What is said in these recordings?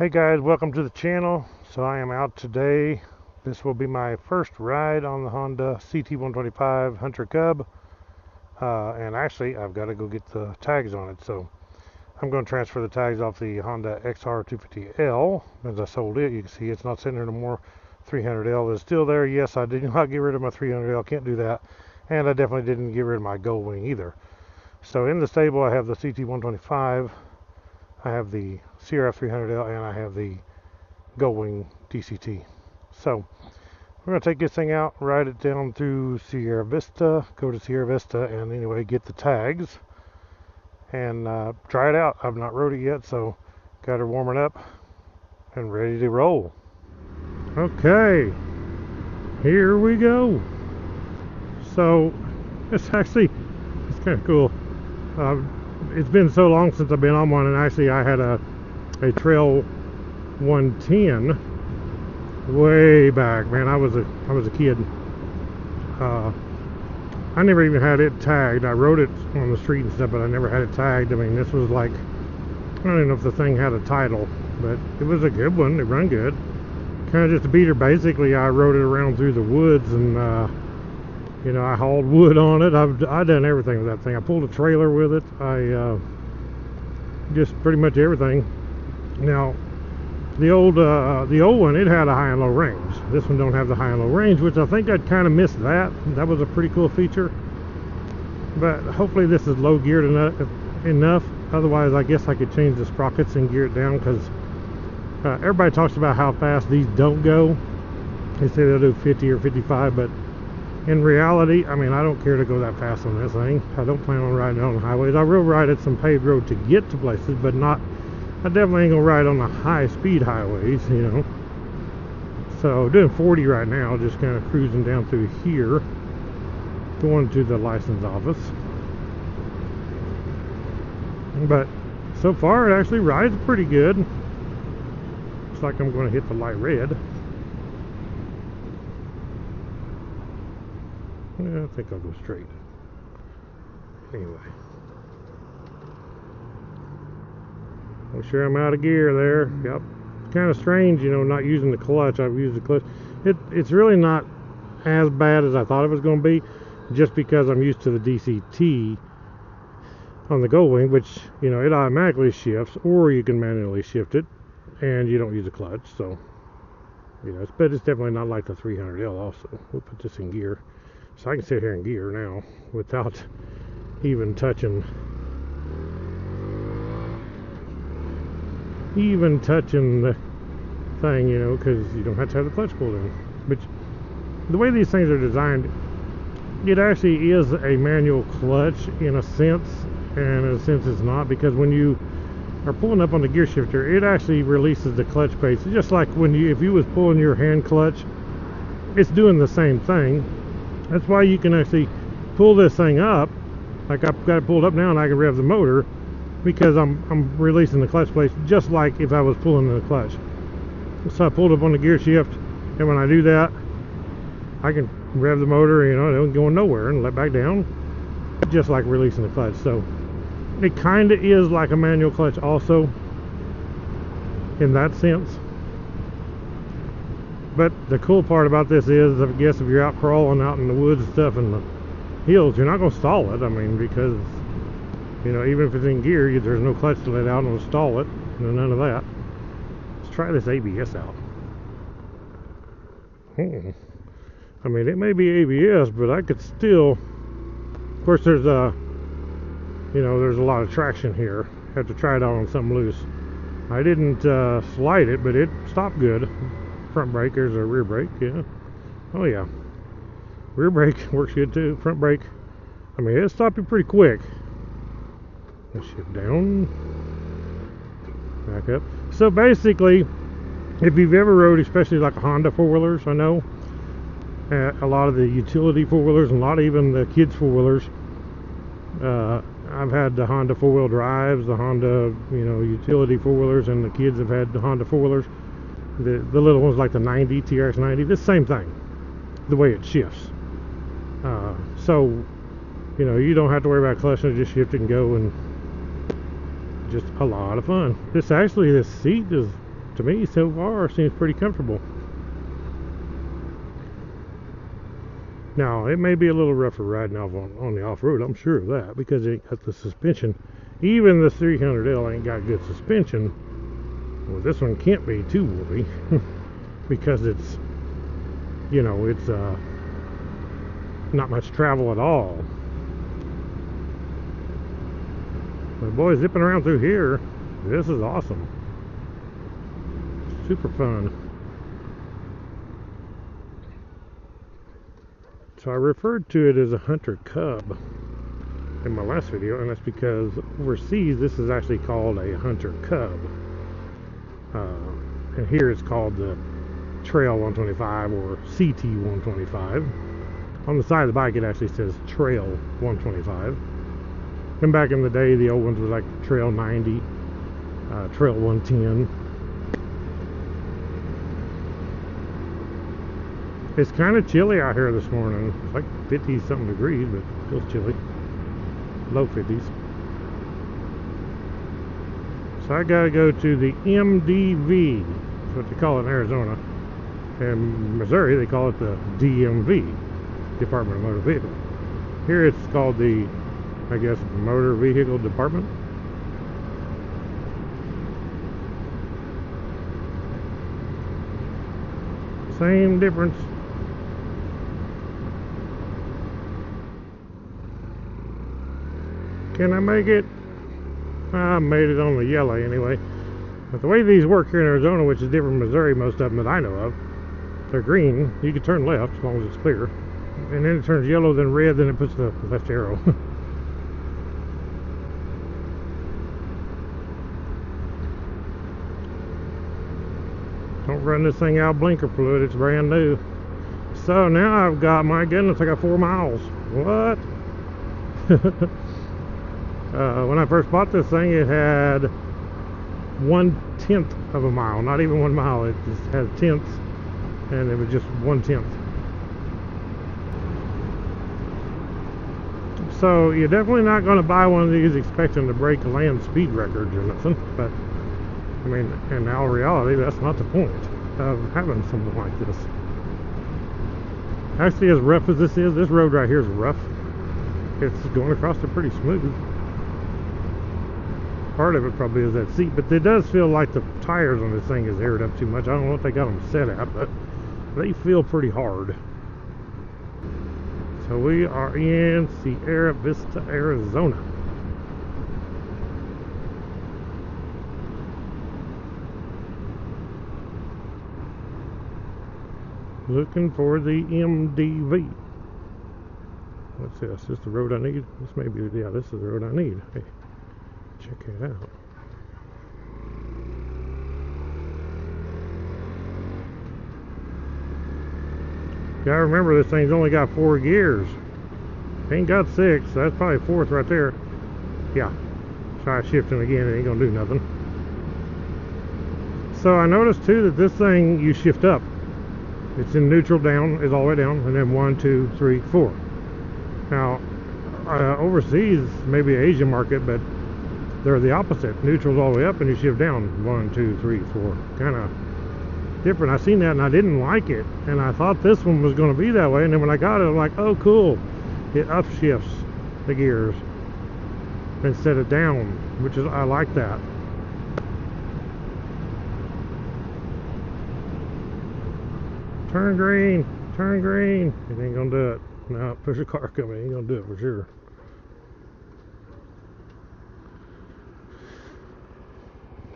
Hey guys, welcome to the channel. So I am out today. This will be my first ride on the Honda CT125 Hunter Cub. And actually, I've got to go get the tags on it. So I'm going to transfer the tags off the Honda XR250L. As I sold it, you can see it's not sitting there no more. 300L is still there. Yes, I did not get rid of my 300L. Can't do that. And I definitely didn't get rid of my Gold Wing either. So in the stable, I have the CT125. I have the CRF 300L and I have the Gold Wing DCT. So we're going to take this thing out, ride it down through Sierra Vista, go to Sierra Vista, and anyway get the tags and try it out. I've not rode it yet, so got her warming up and ready to roll. Okay, here we go. So it's kind of cool. It's been so long since I've been on one, and actually I had a Trail 110 way back, man. I was a kid. I never even had it tagged. I rode it on the street and stuff, but I never had it tagged. I mean, this was like, I don't even know if the thing had a title, but it was a good one. It run good. Kind of just a beater. Basically, I rode it around through the woods, and you know, I hauled wood on it. I've done everything with that thing. I pulled a trailer with it. I just pretty much everything. Now, the old one, it had a high and low range. This one don't have the high and low range, which I think I'd kind of missed that. That was a pretty cool feature. But hopefully this is low geared enough. Otherwise, I guess I could change the sprockets and gear it down, because everybody talks about how fast these don't go. They say they'll do 50 or 55, but in reality, I mean, I don't care to go that fast on this thing. I don't plan on riding on the highways. I will ride at some paved road to get to places, but not, I definitely ain't gonna ride on the high speed highways, you know. So doing 40 right now, just kind of cruising down through here, going to the license office. But so far it actually rides pretty good. Looks like I'm going to hit the light red. Yeah, I think I'll go straight. Anyway. Make sure I'm out of gear there. Yep. Kind of strange, you know, not using the clutch. I've used the clutch. It's really not as bad as I thought it was going to be, just because I'm used to the DCT on the Gold Wing, which, you know, it automatically shifts, or you can manually shift it, and you don't use the clutch. So, you know, but it's definitely not like the 300L also. We'll put this in gear. So I can sit here in gear now without even touching the thing, you know, because you don't have to have the clutch pulled in. But the way these things are designed, it actually is a manual clutch in a sense, and in a sense it's not, because when you are pulling up on the gear shifter, it actually releases the clutch pace. It's just like if you was pulling your hand clutch, it's doing the same thing. That's why you can actually pull this thing up. Like I've got it pulled up now, and I can rev the motor, because I'm releasing the clutch plate just like if I was pulling the clutch. So I pulled up on the gear shift, and when I do that, I can rev the motor, you know, it ain't going nowhere, and let back down, just like releasing the clutch. So it kind of is like a manual clutch also, in that sense. But the cool part about this is, I guess, if you're out crawling out in the woods and stuff in the hills, you're not going to stall it. I mean, because, you know, even if it's in gear, there's no clutch to let out and stall it. None of that. Let's try this ABS out. I mean, it may be ABS, but I could still, of course, there's a, you know, there's a lot of traction here. Have to try it out on something loose. I didn't slide it, but it stopped good. Front brake, there's a rear brake, yeah. Oh yeah. Rear brake works good too. Front brake, I mean, it'll stop you pretty quick. Let's shift down. Back up. So basically, if you've ever rode, especially like a Honda four-wheelers, I know, a lot of the utility four-wheelers, and a lot of even the kids four-wheelers, I've had the Honda four-wheel drives, the Honda, you know, utility four-wheelers, and the kids have had the Honda four-wheelers. The little ones like the 90, TRX 90, the same thing, the way it shifts. So, you know, you don't have to worry about clutch, just shift it and go, and just a lot of fun. This seat is to me so far seems pretty comfortable. Now, it may be a little rougher riding off on the off-road, I'm sure of that, because it ain't got the suspension. Even the 300L ain't got good suspension. Well, this one can't be too woolly because it's, you know, it's not much travel at all. But boy, zipping around through here, this is awesome. Super fun. So I referred to it as a Hunter Cub in my last video, and that's because overseas this is actually called a Hunter Cub. And here it's called the Trail 125 or CT 125. On the side of the bike it actually says Trail 125. And back in the day the old ones were like Trail 90, Trail 110. It's kind of chilly out here this morning. It's like 50 something degrees, but it feels chilly. Low 50s. So I gotta go to the MDV. That's what they call it in Arizona. In Missouri they call it the DMV, Department of Motor Vehicle. Here it's called the, I guess, Motor Vehicle Department. Same difference. Can I make it? I made it on the yellow anyway. But the way these work here in Arizona, which is different from Missouri, most of them that I know of, they're green. You can turn left as long as it's clear. And then it turns yellow, then red, then it puts the left arrow. Don't run this thing out of blinker fluid, it's brand new. So now I've got, my goodness, I got 4 miles. What? When I first bought this thing, it had 1/10 of a mile, not even 1 mile. It just had tenths, and it was just 1/10. So you're definitely not going to buy one of these expecting to break land speed records or nothing. But I mean, in all reality, that's not the point of having something like this. Actually, as rough as this road right here is rough. It's going across it pretty smooth. Part of it probably is that seat, but it does feel like the tires on this thing is aired up too much. I don't know what they got them set at, but they feel pretty hard. So we are in Sierra Vista, Arizona. Looking for the MDV. What's this? Is this the road I need? This may be, yeah, this is the road I need. Hey, check it out. Gotta remember, this thing's only got 4 gears. Ain't got 6, so that's probably 4th right there. Yeah. Try shifting again, it ain't gonna do nothing. So I noticed too that this thing, you shift up. It's in neutral down, is all the way down, and then 1, 2, 3, 4. Now, overseas, maybe Asian market, but they're the opposite. Neutral's all the way up, and you shift down. 1, 2, 3, 4. Kind of different. I seen that, and I didn't like it, and I thought this one was going to be that way. And then when I got it, I'm like, oh, cool! It upshifts the gears instead of down, which is, I like that. Turn green, turn green. It ain't gonna do it. No, there's a car coming. It ain't gonna do it for sure.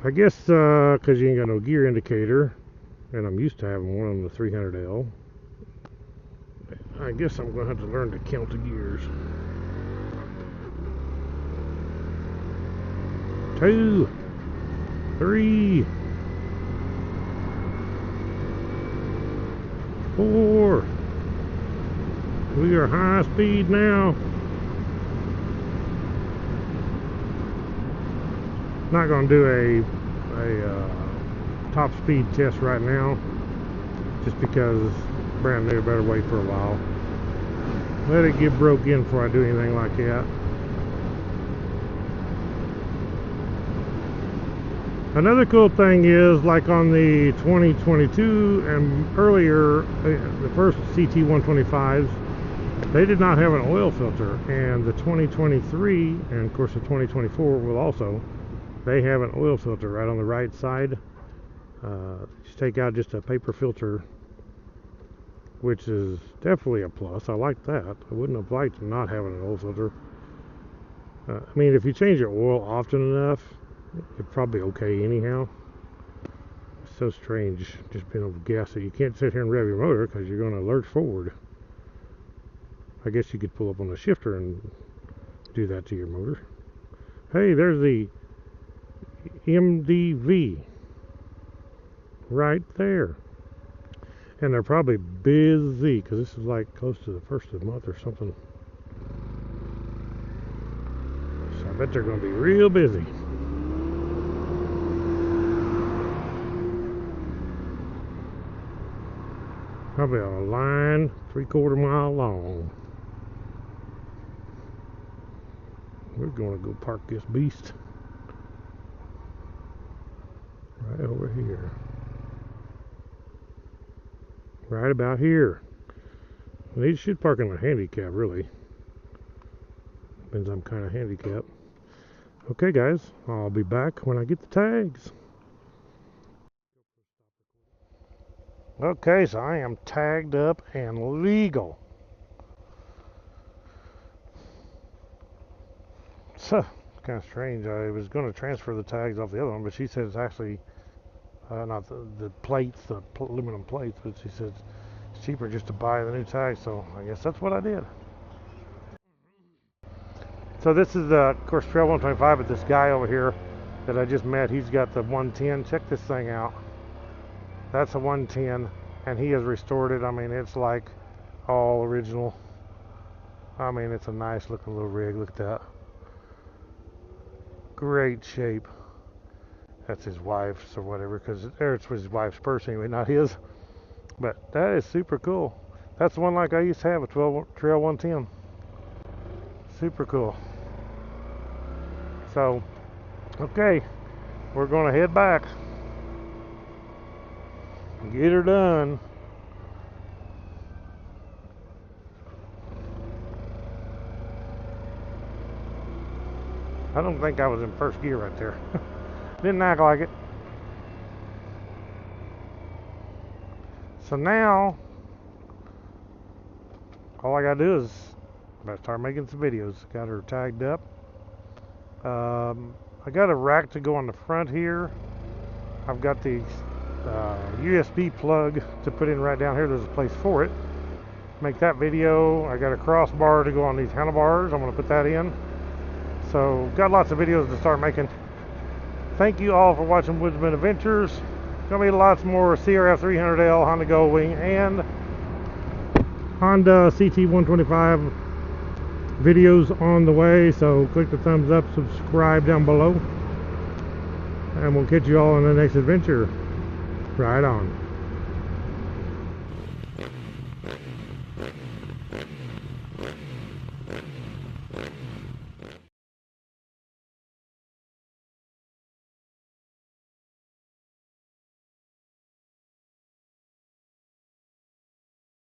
I guess because you ain't got no gear indicator, and I'm used to having one on the 300L, I guess I'm gonna have to learn to count the gears. 2, 3, 4. We are high speed now. Not going to do a top speed test right now, just because it's brand new. Better wait for a while. Let it get broke in before I do anything like that. Another cool thing is, like on the 2022 and earlier, the first CT125s, they did not have an oil filter, and the 2023 and of course the 2024 will also, they have an oil filter right on the right side. Just take out just a paper filter, which is definitely a plus. I like that. I wouldn't have liked not having an oil filter. I mean, if you change your oil often enough, you're probably okay anyhow. It's so strange just being able to gas it. You can't sit here and rev your motor because you're going to lurch forward. I guess you could pull up on the shifter and do that to your motor. Hey, there's the MDV right there. And they're probably busy because this is like close to the first of the month or something. So I bet they're going to be real busy. Probably on a line 3/4 mile long. We're going to go park this beast right over here. Right about here. They should park in a handicap, really. Depends on kind of handicap. Okay, guys, I'll be back when I get the tags. Okay, so I am tagged up and legal. So, it's kind of strange. I was going to transfer the tags off the other one, but she said it's actually not the plates, the aluminum plates, but she said it's cheaper just to buy the new tags, so I guess that's what I did. So this is, of course, Trail 125, but this guy over here that I just met, he's got the 110. Check this thing out. That's a 110, and he has restored it. I mean, it's like all original. I mean, it's a nice looking little rig. Look at that. Great shape. That's his wife's or whatever, because it's his wife's purse anyway, not his. But that is super cool. That's the one like I used to have, a Trail 110. Super cool. So, okay, we're going to head back. Get her done. I don't think I was in first gear right there. Didn't act like it. So now, all I gotta do is start making some videos. Got her tagged up. I got a rack to go on the front here. I've got the USB plug to put in right down here. There's a place for it. Make that video. I got a crossbar to go on these handlebars. I'm going to put that in. So got lots of videos to start making. Thank you all for watching Woodsman Adventures. Gonna be lots more CRF 300L, Honda Goldwing, and Honda CT125 videos on the way. So click the thumbs up, subscribe down below, and we'll catch you all in the next adventure. Right on.